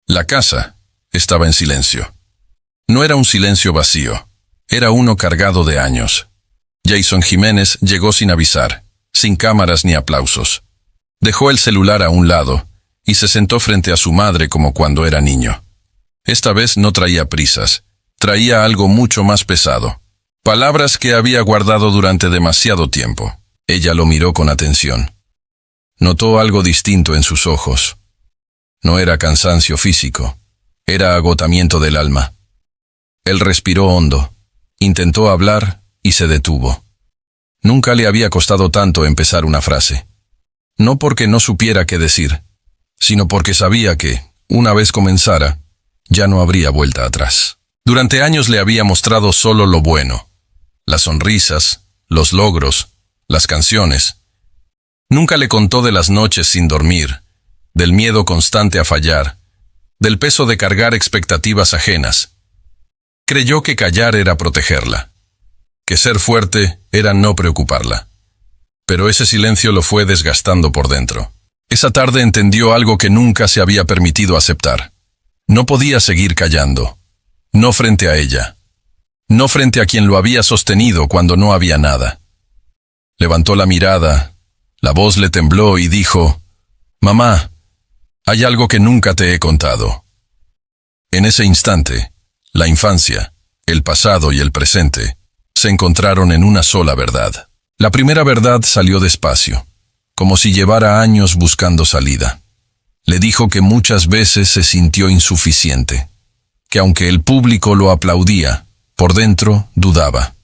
La casa estaba en silencio. No era un silencio vacío, era uno cargado de años. Jason Jiménez llegó sin avisar, sin cámaras ni aplausos. Dejó el celular a un lado y se sentó frente a su madre como cuando era niño. Esta vez no traía prisas, traía algo mucho más pesado. Palabras que había guardado durante demasiado tiempo. Ella lo miró con atención. Notó algo distinto en sus ojos. No era cansancio físico, era agotamiento del alma. Él respiró hondo, intentó hablar y se detuvo. Nunca le había costado tanto empezar una frase. No porque no supiera qué decir, sino porque sabía que, una vez comenzara, ya no habría vuelta atrás. Durante años le había mostrado solo lo bueno, las sonrisas, los logros, las canciones. Nunca le contó de las noches sin dormir, del miedo constante a fallar, del peso de cargar expectativas ajenas. Creyó que callar era protegerla, que ser fuerte era no preocuparla. Pero ese silencio lo fue desgastando por dentro. Esa tarde entendió algo que nunca se había permitido aceptar. No podía seguir callando. No frente a ella. No frente a quien lo había sostenido cuando no había nada. Levantó la mirada, la voz le tembló y dijo: «Mamá, hay algo que nunca te he contado». En ese instante, la infancia, el pasado y el presente se encontraron en una sola verdad. La primera verdad salió despacio, como si llevara años buscando salida. Le dijo que muchas veces se sintió insuficiente, que aunque el público lo aplaudía, por dentro dudaba.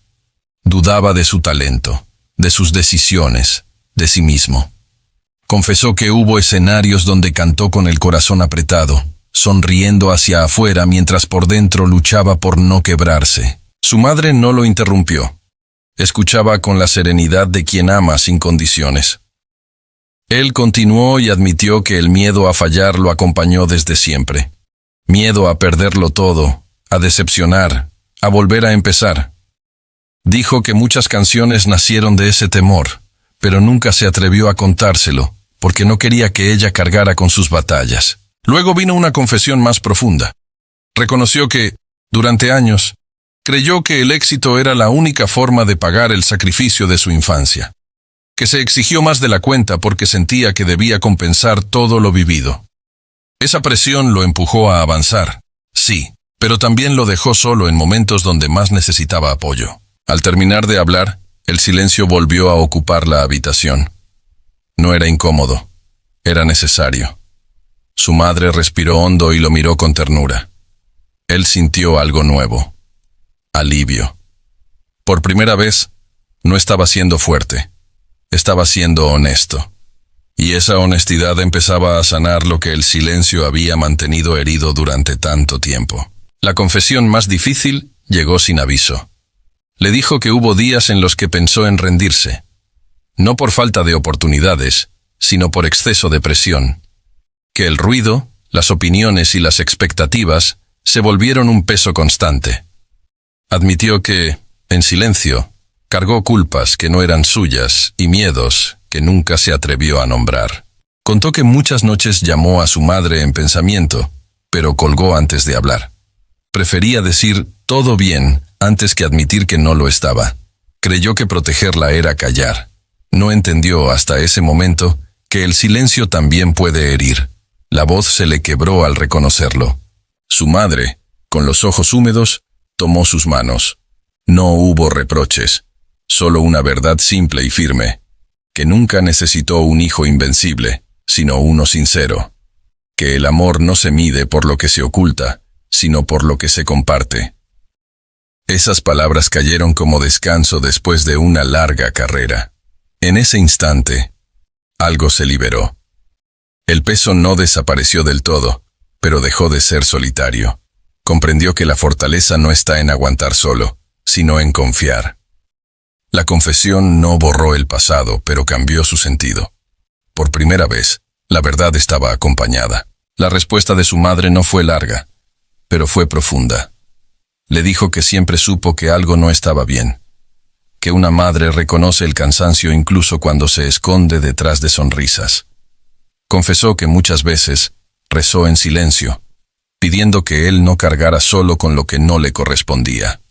Dudaba de su talento, de sus decisiones, de sí mismo. Confesó que hubo escenarios donde cantó con el corazón apretado, sonriendo hacia afuera mientras por dentro luchaba por no quebrarse. Su madre no lo interrumpió. Escuchaba con la serenidad de quien ama sin condiciones. Él continuó y admitió que el miedo a fallar lo acompañó desde siempre. Miedo a perderlo todo, a decepcionar, a volver a empezar. Dijo que muchas canciones nacieron de ese temor, pero nunca se atrevió a contárselo, porque no quería que ella cargara con sus batallas. Luego vino una confesión más profunda. Reconoció que, durante años, creyó que el éxito era la única forma de pagar el sacrificio de su infancia, que se exigió más de la cuenta porque sentía que debía compensar todo lo vivido. Esa presión lo empujó a avanzar, sí, pero también lo dejó solo en momentos donde más necesitaba apoyo. Al terminar de hablar, el silencio volvió a ocupar la habitación. No era incómodo, era necesario. Su madre respiró hondo y lo miró con ternura. Él sintió algo nuevo. Alivio. Por primera vez, no estaba siendo fuerte, estaba siendo honesto. Y esa honestidad empezaba a sanar lo que el silencio había mantenido herido durante tanto tiempo. La confesión más difícil llegó sin aviso. Le dijo que hubo días en los que pensó en rendirse, no por falta de oportunidades, sino por exceso de presión. Que el ruido, las opiniones y las expectativas se volvieron un peso constante. Admitió que, en silencio, cargó culpas que no eran suyas y miedos que nunca se atrevió a nombrar. Contó que muchas noches llamó a su madre en pensamiento, pero colgó antes de hablar. Prefería decir todo bien antes que admitir que no lo estaba. Creyó que protegerla era callar. No entendió hasta ese momento que el silencio también puede herir. La voz se le quebró al reconocerlo. Su madre, con los ojos húmedos, tomó sus manos. No hubo reproches, solo una verdad simple y firme, que nunca necesitó un hijo invencible, sino uno sincero. Que el amor no se mide por lo que se oculta, sino por lo que se comparte. Esas palabras cayeron como descanso después de una larga carrera. En ese instante, algo se liberó. El peso no desapareció del todo, pero dejó de ser solitario. Comprendió que la fortaleza no está en aguantar solo, sino en confiar. La confesión no borró el pasado, pero cambió su sentido. Por primera vez, la verdad estaba acompañada. La respuesta de su madre no fue larga, pero fue profunda. Le dijo que siempre supo que algo no estaba bien, que una madre reconoce el cansancio incluso cuando se esconde detrás de sonrisas. Confesó que muchas veces rezó en silencio, pidiendo que él no cargara solo con lo que no le correspondía.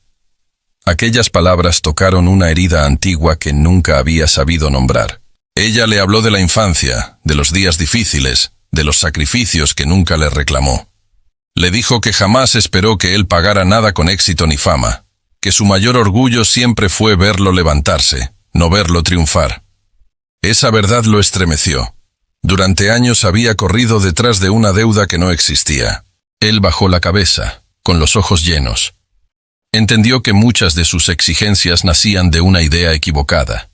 Aquellas palabras tocaron una herida antigua que nunca había sabido nombrar. Ella le habló de la infancia, de los días difíciles, de los sacrificios que nunca le reclamó. Le dijo que jamás esperó que él pagara nada con éxito ni fama, que su mayor orgullo siempre fue verlo levantarse, no verlo triunfar. Esa verdad lo estremeció. Durante años había corrido detrás de una deuda que no existía. Él bajó la cabeza, con los ojos llenos. Entendió que muchas de sus exigencias nacían de una idea equivocada.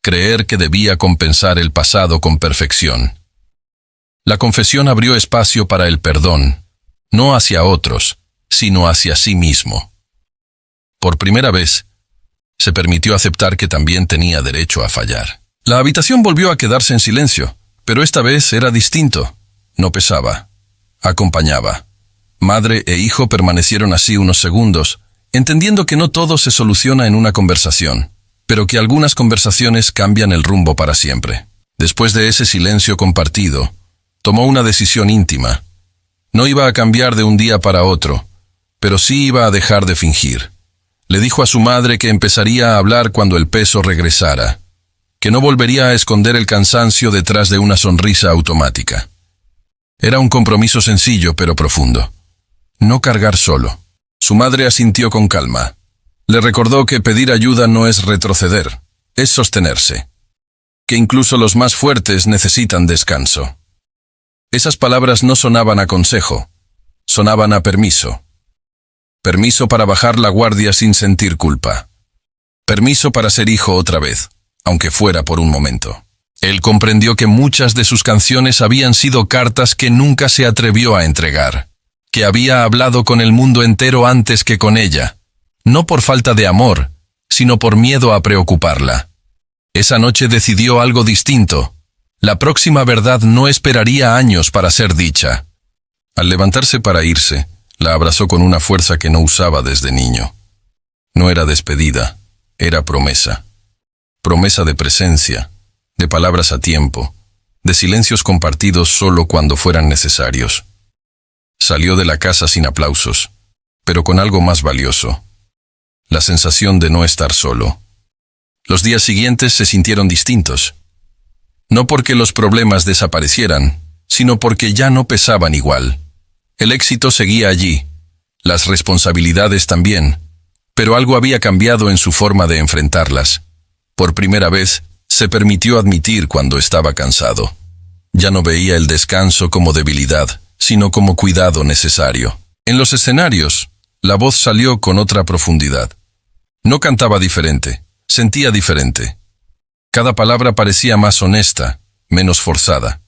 Creer que debía compensar el pasado con perfección. La confesión abrió espacio para el perdón, no hacia otros, sino hacia sí mismo. Por primera vez, se permitió aceptar que también tenía derecho a fallar. La habitación volvió a quedarse en silencio, pero esta vez era distinto. No pesaba, acompañaba. Madre e hijo permanecieron así unos segundos, entendiendo que no todo se soluciona en una conversación, pero que algunas conversaciones cambian el rumbo para siempre. Después de ese silencio compartido, tomó una decisión íntima. No iba a cambiar de un día para otro, pero sí iba a dejar de fingir. Le dijo a su madre que empezaría a hablar cuando el peso regresara, que no volvería a esconder el cansancio detrás de una sonrisa automática. Era un compromiso sencillo pero profundo. No cargar solo. Su madre asintió con calma. Le recordó que pedir ayuda no es retroceder, es sostenerse. Que incluso los más fuertes necesitan descanso. Esas palabras no sonaban a consejo, sonaban a permiso. Permiso para bajar la guardia sin sentir culpa. Permiso para ser hijo otra vez, aunque fuera por un momento. Él comprendió que muchas de sus canciones habían sido cartas que nunca se atrevió a entregar, que había hablado con el mundo entero antes que con ella, no por falta de amor, sino por miedo a preocuparla. Esa noche decidió algo distinto. La próxima verdad no esperaría años para ser dicha. Al levantarse para irse, la abrazó con una fuerza que no usaba desde niño. No era despedida, era promesa. Promesa de presencia, de palabras a tiempo, de silencios compartidos solo cuando fueran necesarios. Salió de la casa sin aplausos, pero con algo más valioso: la sensación de no estar solo. Los días siguientes se sintieron distintos. No porque los problemas desaparecieran, sino porque ya no pesaban igual. El éxito seguía allí, las responsabilidades también, pero algo había cambiado en su forma de enfrentarlas. Por primera vez, se permitió admitir cuando estaba cansado. Ya no veía el descanso como debilidad, sino como cuidado necesario. En los escenarios, la voz salió con otra profundidad. No cantaba diferente, sentía diferente. Cada palabra parecía más honesta, menos forzada.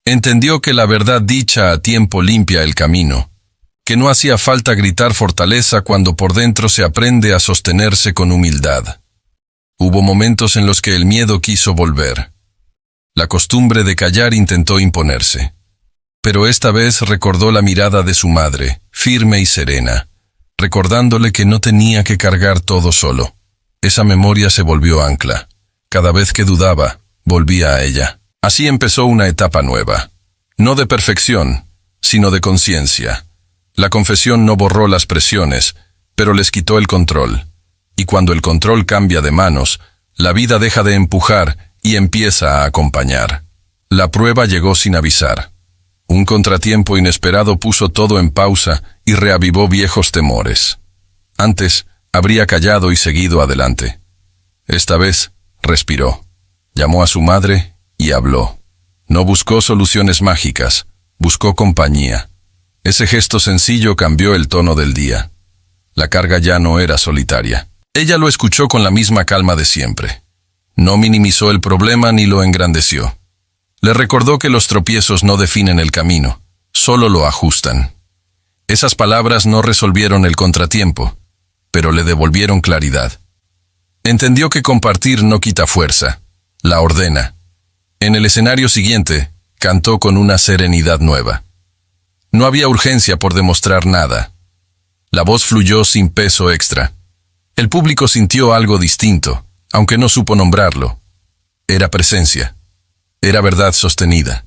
Entendió que la verdad dicha a tiempo limpia el camino, que no hacía falta gritar fortaleza cuando por dentro se aprende a sostenerse con humildad. Hubo momentos en los que el miedo quiso volver. La costumbre de callar intentó imponerse. Pero esta vez recordó la mirada de su madre, firme y serena, recordándole que no tenía que cargar todo solo. Esa memoria se volvió ancla. Cada vez que dudaba, volvía a ella. Así empezó una etapa nueva. No de perfección, sino de conciencia. La confesión no borró las presiones, pero les quitó el control. Y cuando el control cambia de manos, la vida deja de empujar y empieza a acompañar. La prueba llegó sin avisar. Un contratiempo inesperado puso todo en pausa y reavivó viejos temores. Antes, habría callado y seguido adelante. Esta vez, respiró. Llamó a su madre y habló. No buscó soluciones mágicas, buscó compañía. Ese gesto sencillo cambió el tono del día. La carga ya no era solitaria. Ella lo escuchó con la misma calma de siempre. No minimizó el problema ni lo engrandeció. Le recordó que los tropiezos no definen el camino, solo lo ajustan. Esas palabras no resolvieron el contratiempo, pero le devolvieron claridad. Entendió que compartir no quita fuerza, la ordena. En el escenario siguiente, cantó con una serenidad nueva. No había urgencia por demostrar nada. La voz fluyó sin peso extra. El público sintió algo distinto, aunque no supo nombrarlo. Era presencia. Era verdad sostenida.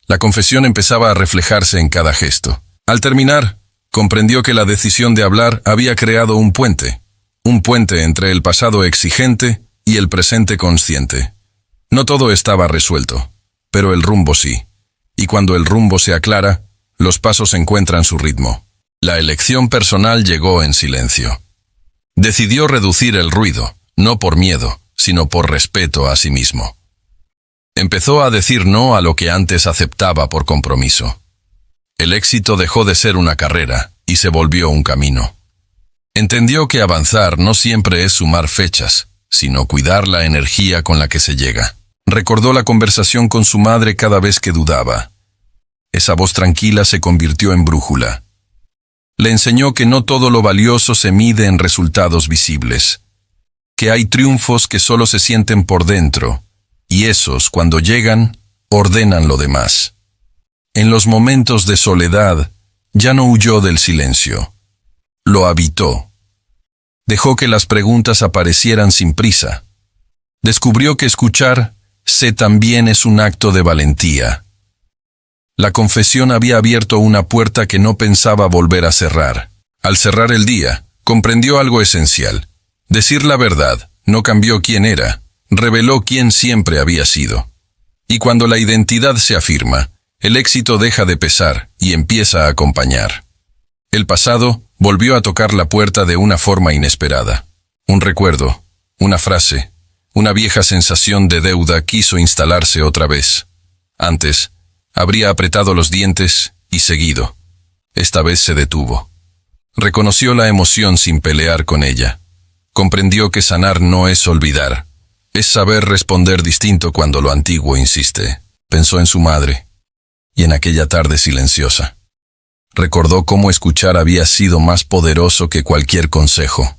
La confesión empezaba a reflejarse en cada gesto. Al terminar, comprendió que la decisión de hablar había creado un puente entre el pasado exigente y el presente consciente. No todo estaba resuelto, pero el rumbo sí. Y cuando el rumbo se aclara, los pasos encuentran su ritmo. La elección personal llegó en silencio. Decidió reducir el ruido, no por miedo, sino por respeto a sí mismo. Empezó a decir no a lo que antes aceptaba por compromiso. El éxito dejó de ser una carrera y se volvió un camino. Entendió que avanzar no siempre es sumar fechas, sino cuidar la energía con la que se llega. Recordó la conversación con su madre cada vez que dudaba. Esa voz tranquila se convirtió en brújula. Le enseñó que no todo lo valioso se mide en resultados visibles, que hay triunfos que solo se sienten por dentro, y esos, cuando llegan, ordenan lo demás. En los momentos de soledad, ya no huyó del silencio. Lo habitó. Dejó que las preguntas aparecieran sin prisa. Descubrió que escuchar también es un acto de valentía. La confesión había abierto una puerta que no pensaba volver a cerrar. Al cerrar el día, comprendió algo esencial. Decir la verdad no cambió quién era, reveló quién siempre había sido. Y cuando la identidad se afirma, el éxito deja de pesar y empieza a acompañar. El pasado volvió a tocar la puerta de una forma inesperada. Un recuerdo, una frase, una vieja sensación de deuda quiso instalarse otra vez. Antes, habría apretado los dientes y seguido. Esta vez se detuvo. Reconoció la emoción sin pelear con ella. Comprendió que sanar no es olvidar. Es saber responder distinto cuando lo antiguo insiste. Pensó en su madre y en aquella tarde silenciosa. Recordó cómo escuchar había sido más poderoso que cualquier consejo.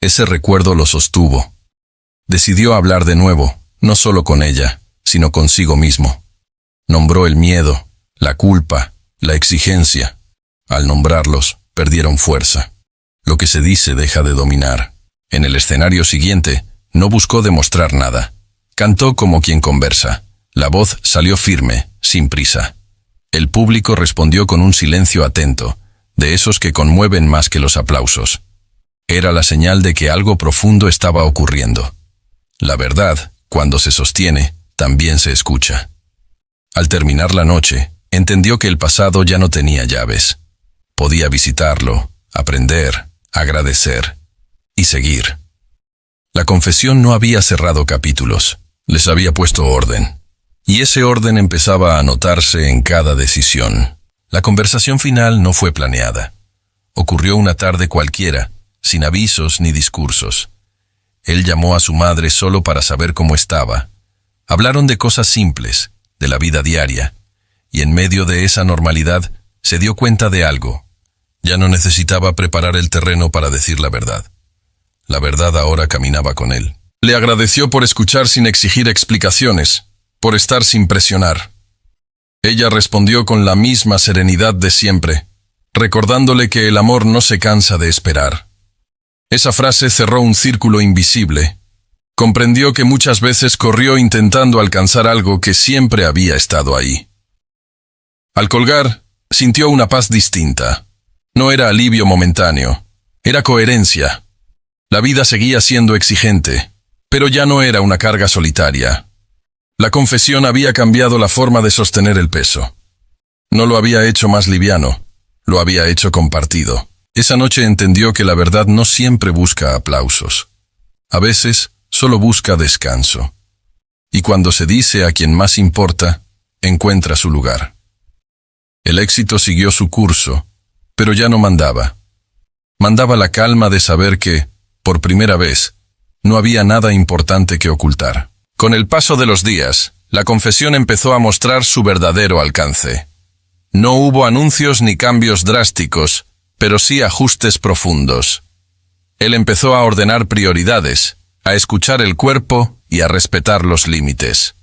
Ese recuerdo lo sostuvo. Decidió hablar de nuevo, no solo con ella, sino consigo mismo. Nombró el miedo, la culpa, la exigencia. Al nombrarlos, perdieron fuerza. Lo que se dice deja de dominar. En el escenario siguiente, no buscó demostrar nada. Cantó como quien conversa. La voz salió firme, sin prisa. El público respondió con un silencio atento, de esos que conmueven más que los aplausos. Era la señal de que algo profundo estaba ocurriendo. La verdad, cuando se sostiene, también se escucha. Al terminar la noche, entendió que el pasado ya no tenía llaves. Podía visitarlo, aprender, agradecer y seguir. La confesión no había cerrado capítulos, les había puesto orden. Y ese orden empezaba a notarse en cada decisión. La conversación final no fue planeada. Ocurrió una tarde cualquiera, sin avisos ni discursos. Él llamó a su madre solo para saber cómo estaba. Hablaron de cosas simples, de la vida diaria, y en medio de esa normalidad se dio cuenta de algo. Ya no necesitaba preparar el terreno para decir la verdad. La verdad ahora caminaba con él. Le agradeció por escuchar sin exigir explicaciones, por estar sin presionar. Ella respondió con la misma serenidad de siempre, recordándole que el amor no se cansa de esperar. Esa frase cerró un círculo invisible. Comprendió que muchas veces corrió intentando alcanzar algo que siempre había estado ahí. Al colgar, sintió una paz distinta. No era alivio momentáneo, era coherencia. La vida seguía siendo exigente, pero ya no era una carga solitaria. La confesión había cambiado la forma de sostener el peso. No lo había hecho más liviano, lo había hecho compartido. Esa noche entendió que la verdad no siempre busca aplausos. A veces solo busca descanso. Y cuando se dice a quien más importa, encuentra su lugar. El éxito siguió su curso, pero ya no mandaba. Mandaba la calma de saber que, por primera vez, no había nada importante que ocultar. Con el paso de los días, la confesión empezó a mostrar su verdadero alcance. No hubo anuncios ni cambios drásticos, pero sí ajustes profundos. Él empezó a ordenar prioridades, a escuchar el cuerpo y a respetar los límites.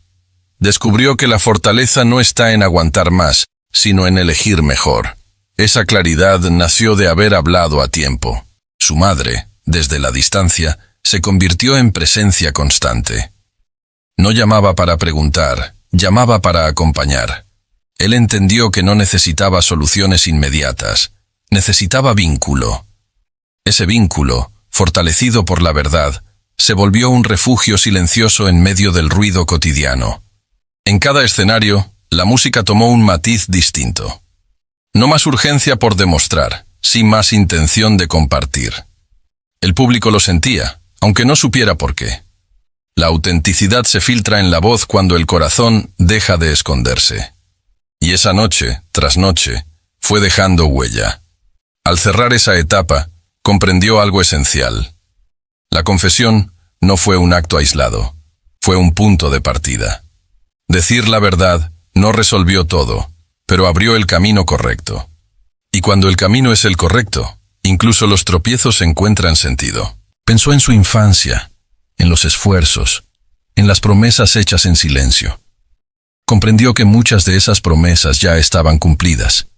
Descubrió que la fortaleza no está en aguantar más, sino en elegir mejor. Esa claridad nació de haber hablado a tiempo. Su madre, desde la distancia, se convirtió en presencia constante. No llamaba para preguntar, llamaba para acompañar. Él entendió que no necesitaba soluciones inmediatas, necesitaba vínculo. Ese vínculo, fortalecido por la verdad, se volvió un refugio silencioso en medio del ruido cotidiano. En cada escenario, la música tomó un matiz distinto. No más urgencia por demostrar, sí más intención de compartir. El público lo sentía, aunque no supiera por qué. La autenticidad se filtra en la voz cuando el corazón deja de esconderse. Y esa noche, tras noche, fue dejando huella. Al cerrar esa etapa, comprendió algo esencial. La confesión no fue un acto aislado, fue un punto de partida. Decir la verdad no resolvió todo, pero abrió el camino correcto. Y cuando el camino es el correcto, incluso los tropiezos encuentran sentido. Pensó en su infancia, en los esfuerzos, en las promesas hechas en silencio. Comprendió que muchas de esas promesas ya estaban cumplidas,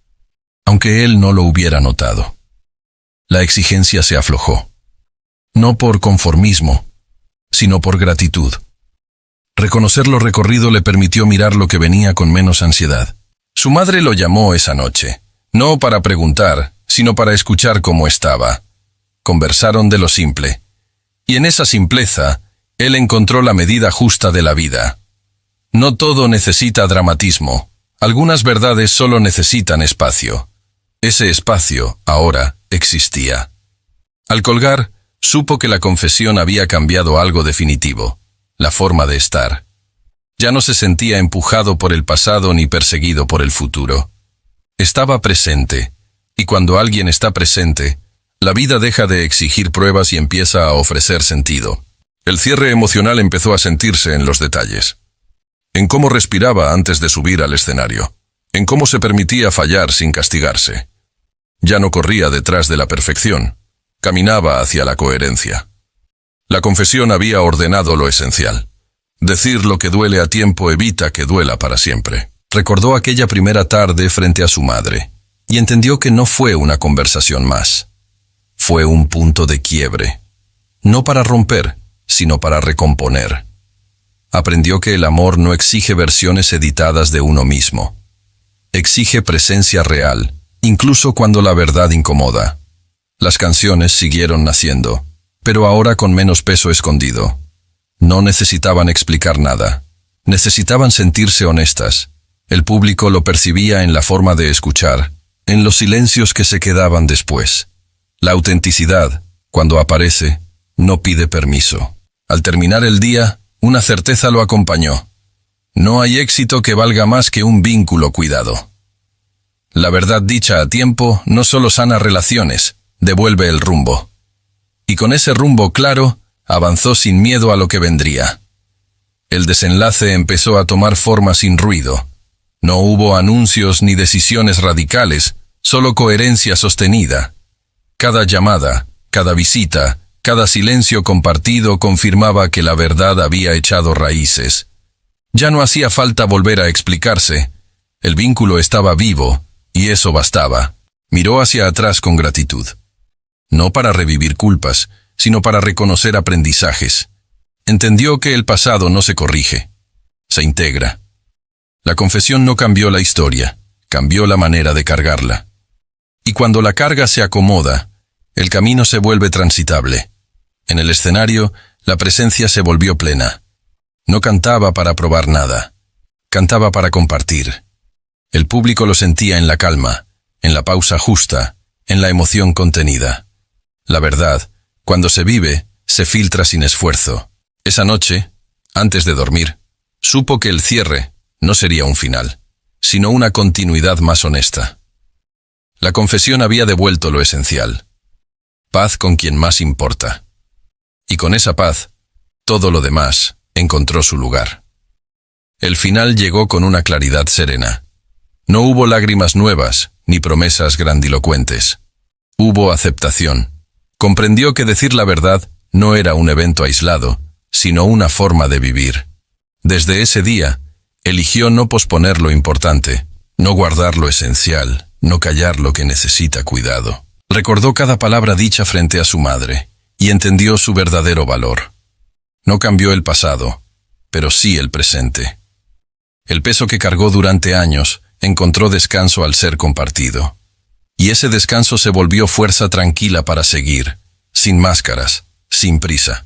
aunque él no lo hubiera notado. La exigencia se aflojó, no por conformismo, sino por gratitud. Reconocer lo recorrido le permitió mirar lo que venía con menos ansiedad. Su madre lo llamó esa noche, no para preguntar, sino para escuchar cómo estaba. Conversaron de lo simple, y en esa simpleza, él encontró la medida justa de la vida. No todo necesita dramatismo, algunas verdades solo necesitan espacio. Ese espacio, ahora, existía. Al colgar, supo que la confesión había cambiado algo definitivo, la forma de estar. Ya no se sentía empujado por el pasado ni perseguido por el futuro. Estaba presente, y cuando alguien está presente, la vida deja de exigir pruebas y empieza a ofrecer sentido. El cierre emocional empezó a sentirse en los detalles. En cómo respiraba antes de subir al escenario, en cómo se permitía fallar sin castigarse. Ya no corría detrás de la perfección, caminaba hacia la coherencia. La confesión había ordenado lo esencial. Decir lo que duele a tiempo evita que duela para siempre. Recordó aquella primera tarde frente a su madre, y entendió que no fue una conversación más. Fue un punto de quiebre. No para romper, sino para recomponer. Aprendió que el amor no exige versiones editadas de uno mismo. Exige presencia real, incluso cuando la verdad incomoda. Las canciones siguieron naciendo, pero ahora con menos peso escondido. No necesitaban explicar nada. Necesitaban sentirse honestas. El público lo percibía en la forma de escuchar, en los silencios que se quedaban después. La autenticidad, cuando aparece, no pide permiso. Al terminar el día, una certeza lo acompañó. No hay éxito que valga más que un vínculo cuidado. La verdad dicha a tiempo no solo sana relaciones, devuelve el rumbo. Y con ese rumbo claro, avanzó sin miedo a lo que vendría. El desenlace empezó a tomar forma sin ruido. No hubo anuncios ni decisiones radicales, solo coherencia sostenida. Cada llamada, cada visita, cada silencio compartido confirmaba que la verdad había echado raíces. Ya no hacía falta volver a explicarse. El vínculo estaba vivo, y eso bastaba. Miró hacia atrás con gratitud. No para revivir culpas, sino para reconocer aprendizajes. Entendió que el pasado no se corrige, se integra. La confesión no cambió la historia, cambió la manera de cargarla. Y cuando la carga se acomoda, el camino se vuelve transitable. En el escenario, la presencia se volvió plena. No cantaba para probar nada, cantaba para compartir. El público lo sentía en la calma, en la pausa justa, en la emoción contenida. La verdad, cuando se vive, se filtra sin esfuerzo. Esa noche, antes de dormir, supo que el cierre no sería un final, sino una continuidad más honesta. La confesión había devuelto lo esencial. Paz con quien más importa. Y con esa paz, todo lo demás encontró su lugar. El final llegó con una claridad serena. No hubo lágrimas nuevas, ni promesas grandilocuentes. Hubo aceptación. Comprendió que decir la verdad no era un evento aislado, sino una forma de vivir. Desde ese día, eligió no posponer lo importante, no guardar lo esencial, no callar lo que necesita cuidado. Recordó cada palabra dicha frente a su madre, y entendió su verdadero valor. No cambió el pasado, pero sí el presente. El peso que cargó durante años encontró descanso al ser compartido. Y ese descanso se volvió fuerza tranquila para seguir, sin máscaras, sin prisa.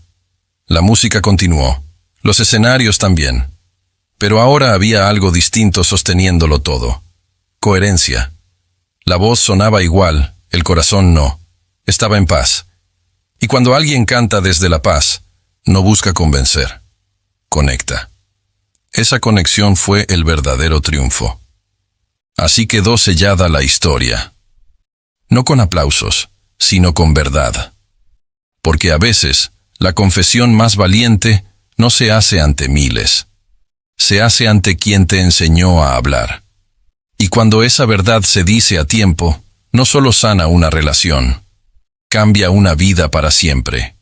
La música continuó, los escenarios también. Pero ahora había algo distinto sosteniéndolo todo. Coherencia. La voz sonaba igual, el corazón no. Estaba en paz. Y cuando alguien canta desde la paz, no busca convencer. Conecta. Esa conexión fue el verdadero triunfo. Así quedó sellada la historia. No con aplausos, sino con verdad. Porque a veces, la confesión más valiente no se hace ante miles. Se hace ante quien te enseñó a hablar. Y cuando esa verdad se dice a tiempo, no solo sana una relación, cambia una vida para siempre.